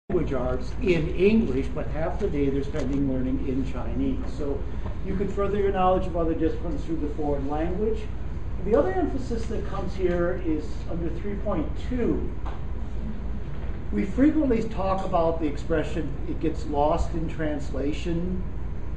language arts in English, but half the day they're spending learning in Chinese. So you could further your knowledge of other disciplines through the foreign language. The other emphasis that comes here is under 3.2. We frequently talk about the expression, it gets lost in translation.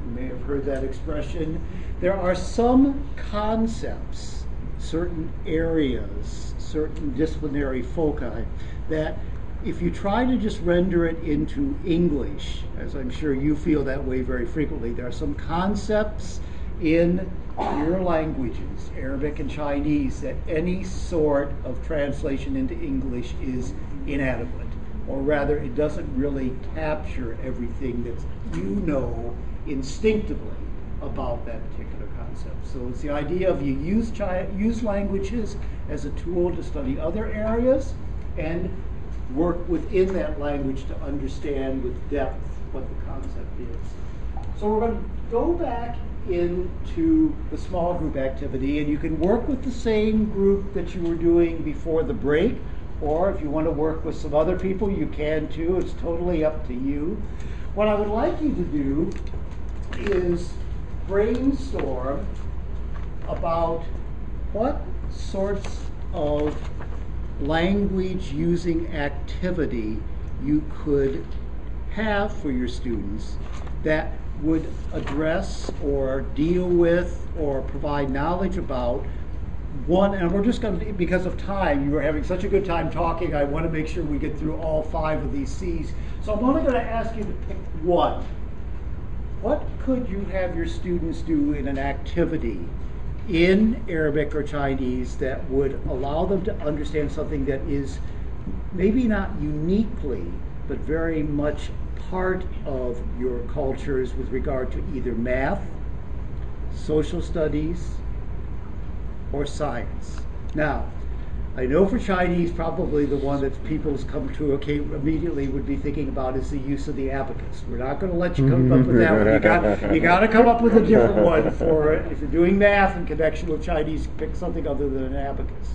You may have heard that expression. There are some concepts, certain areas, certain disciplinary foci that if you try to just render it into English, as I'm sure you feel that way very frequently, there are some concepts in your languages, Arabic and Chinese, that any sort of translation into English is inadequate. Or rather, it doesn't really capture everything that you know instinctively about that particular concept. So it's the idea of you use languages as a tool to study other areas and work within that language to understand with depth what the concept is. So we're going to go back into the small group activity, and you can work with the same group that you were doing before the break, or if you want to work with some other people, you can too. It's totally up to you. What I would like you to do is brainstorm about what sorts of language using activity you could have for your students that would address or deal with or provide knowledge about one, and we're just going to, because of time, you are having such a good time talking, I want to make sure we get through all 5 of these C's. So I'm only going to ask you to pick one. What could you have your students do in an activity in Arabic or Chinese that would allow them to understand something that is maybe not uniquely, but very much part of your cultures with regard to either math, social studies, or science? Now, I know for Chinese, probably the one that people come to immediately would be thinking about is the use of the abacus. We're not going to let you come up with that one. You got to come up with a different one for it. If you're doing math in connection with Chinese, pick something other than an abacus.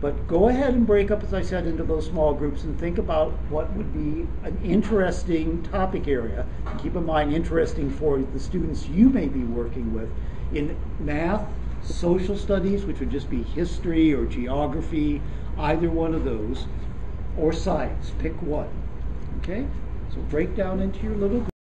But go ahead and break up, as I said, into those small groups and think about what would be an interesting topic area. And keep in mind, interesting for the students you may be working with in math, social studies, which would just be history or geography, either one of those, or science. Pick one. Okay? So break down into your little group.